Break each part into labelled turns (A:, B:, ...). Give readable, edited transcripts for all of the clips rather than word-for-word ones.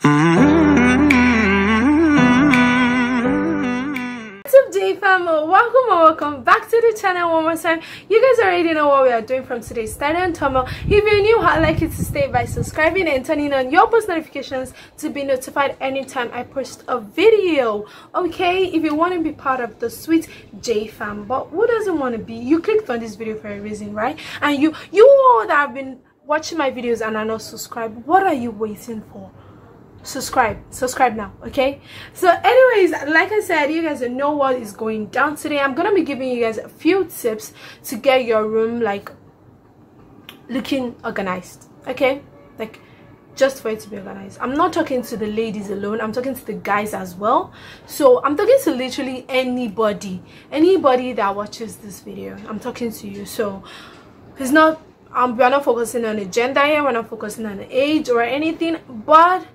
A: What's up, J fam? Welcome back to the channel one more time. You guys already know what we are doing from today's title and thumbnail. If you're new, I'd like you to stay by subscribing and turning on your post notifications to be notified anytime I post a video. Okay, if you want to be part of the sweet J fam, but who doesn't want to be? You clicked on this video for a reason, right? And you all that have been watching my videos and are not subscribed, what are you waiting for? Subscribe now, okay? So anyways, like I said, you guys know what is going down today. I'm gonna be giving you guys a few tips to get your room like looking organized, okay? Like just for it to be organized. I'm not talking to the ladies alone, I'm talking to the guys as well. So I'm talking to literally anybody that watches this video. I'm talking to you. So it's not we're not focusing on a gender here, we're not focusing on age or anything, but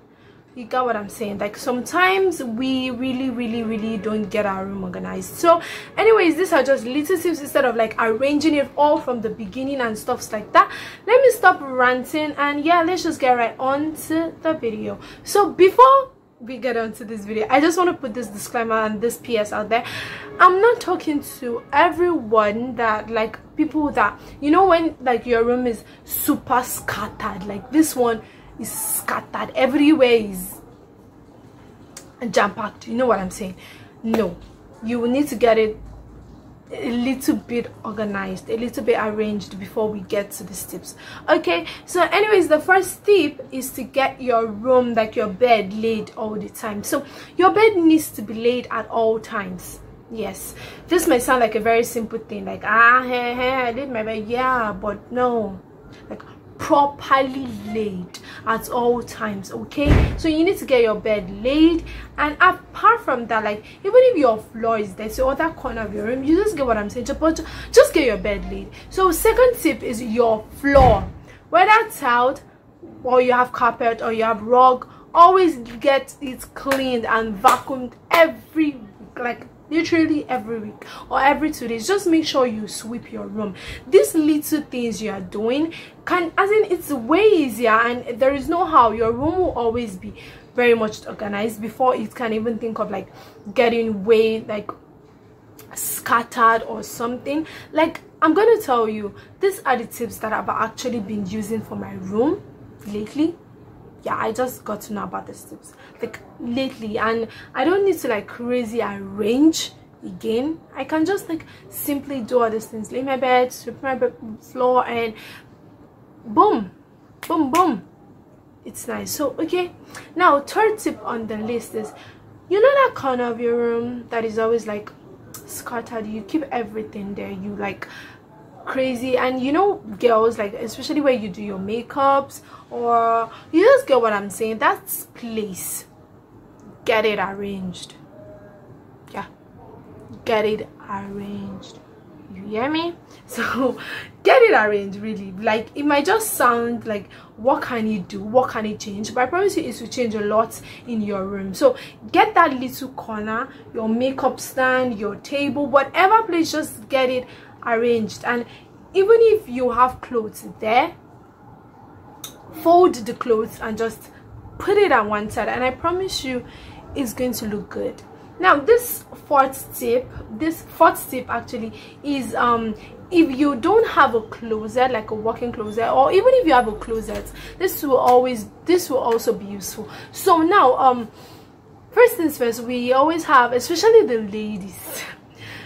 A: you got what I'm saying. Like sometimes we really don't get our room organized. So anyways, these are just little tips instead of like arranging it all from the beginning and stuff like that. Let me stop ranting and yeah, let's just get right on to the video. So before we get onto this video, I just want to put this disclaimer and this PS out there. I'm not talking to everyone that like people that, you know, when like your room is super scattered, like this one is scattered everywhere, is jam-packed, you know what I'm saying? No, you will need to get it a little bit organized, a little bit arranged before we get to these tips. Okay, so anyways, the first tip is to get your room, like your bed, laid all the time. So your bed needs to be laid at all times. Yes, this may sound like a very simple thing, like I laid my bed, yeah, but no, like properly laid at all times. Okay, so you need to get your bed laid, and apart from that, like even if your floor is there, so other corner of your room, you just get what I'm saying, just get your bed laid. So second tip is your floor, whether tiled or you have carpet or you have rug, always get it cleaned and vacuumed every week, like literally every week or every 2 days. Just make sure you sweep your room. These little things you are doing can, as in, it's way easier, and there is no how your room will always be very much organized before it can even think of like getting way like scattered or something. Like I'm gonna tell you, these are the tips that I've actually been using for my room lately. Yeah, I just got to know about these tips like lately, and I don't need to like crazy arrange again. I can just like simply do all these things, lay my bed, sweep my floor, and boom, it's nice. So okay, now third tip on the list is, you know that corner of your room that is always like scattered, you keep everything there, you like crazy, and you know girls, like especially where you do your makeups, or you just get what I'm saying, that place, get it arranged. Yeah, get it arranged, you hear me? So get it arranged. Really, like it might just sound like what can you do, what can it change, but I promise you it will change a lot in your room. So get that little corner, your makeup stand, your table, whatever place, just get it arranged. And even if you have clothes there, fold the clothes and just put it on one side, and I promise you it's going to look good. Now this fourth tip actually is if you don't have a closet, like a walk-in closet, or even if you have a closet, this will also be useful. So now first things first, we always have, especially the ladies,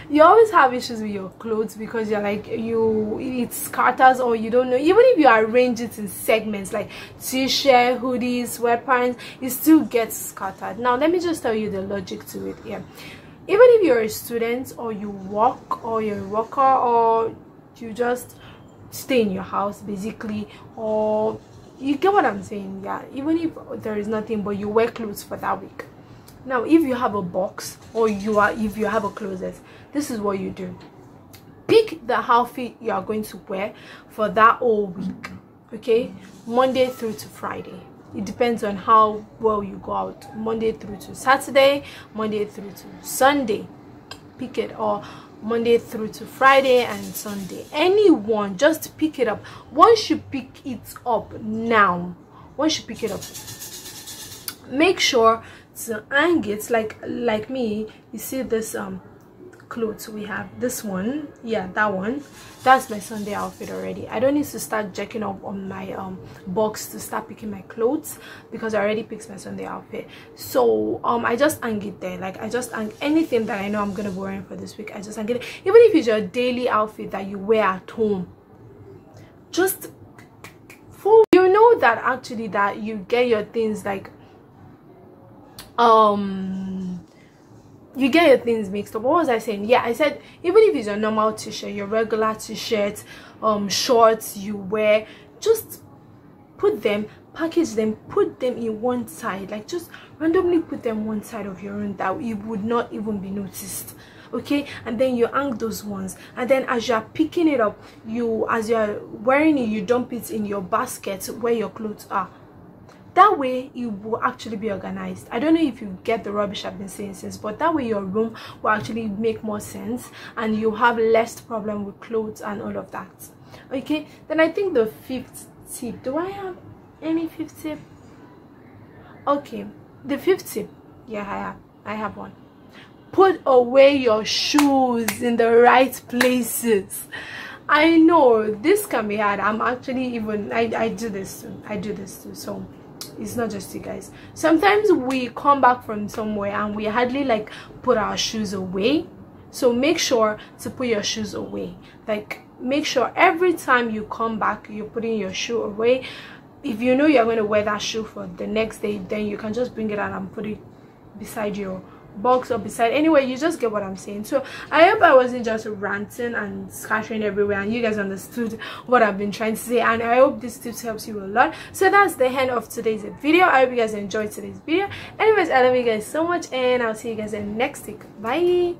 A: you always have issues with your clothes because you're like, it scatters, or you don't know, even if you arrange it in segments like t-shirt, hoodies, sweatpants, it still gets scattered. Now let me just tell you the logic to it here. Even if you're a student, or you work, or you're a worker, or you just stay in your house basically, or you get what I'm saying, yeah, even if there is nothing but you wear clothes for that week. Now if you have a box, or if you have a closet, this is what you do. Pick the outfit you are going to wear for that whole week, okay, Monday through to Friday. It depends on how well you go out. Monday through to Saturday, Monday through to Sunday, pick it, or Monday through to Friday and Sunday. Anyone, just pick it up. Once you pick it up now, make sure to hang it like me. You see this clothes we have, this one, yeah, that one, that's my Sunday outfit already. I don't need to start checking up on my box to start picking my clothes, because I already picked my Sunday outfit. So I just hang it there. Like, I just hang anything that I know I'm gonna be wearing for this week. I just hang it, even if it's your daily outfit that you wear at home. Just for, you know, that actually that you get your things like you get your things mixed up. What was I saying? Yeah, I said even if it's your normal t-shirt, your regular t-shirt, shorts you wear, just put them, package them, put them in one side, like just randomly put them one side of your room that it would not even be noticed. Okay, and then you hang those ones, and then as you are picking it up, as you are wearing it, you dump it in your basket where your clothes are. That way it will actually be organized. I don't know if you get the rubbish I've been saying since, but that way your room will actually make more sense and you have less problem with clothes and all of that. Okay, then I think the fifth tip, do I have any fifth tip? Okay, the fifth tip, yeah, I have one. Put away your shoes in the right places. I know this can be hard. I'm actually even I do this too, so it's not just you guys. Sometimes we come back from somewhere and we hardly like put our shoes away. So make sure to put your shoes away. Like, make sure every time you come back you're putting your shoe away. If you know you're going to wear that shoe for the next day, then you can just bring it out and put it beside your box or beside anyway. You just get what I'm saying. So I hope I wasn't just ranting and scattering everywhere and you guys understood what I've been trying to say, and I hope this tips helps you a lot. So that's the end of today's video. I hope you guys enjoyed today's video. Anyways, I love you guys so much and I'll see you guys in next week. Bye.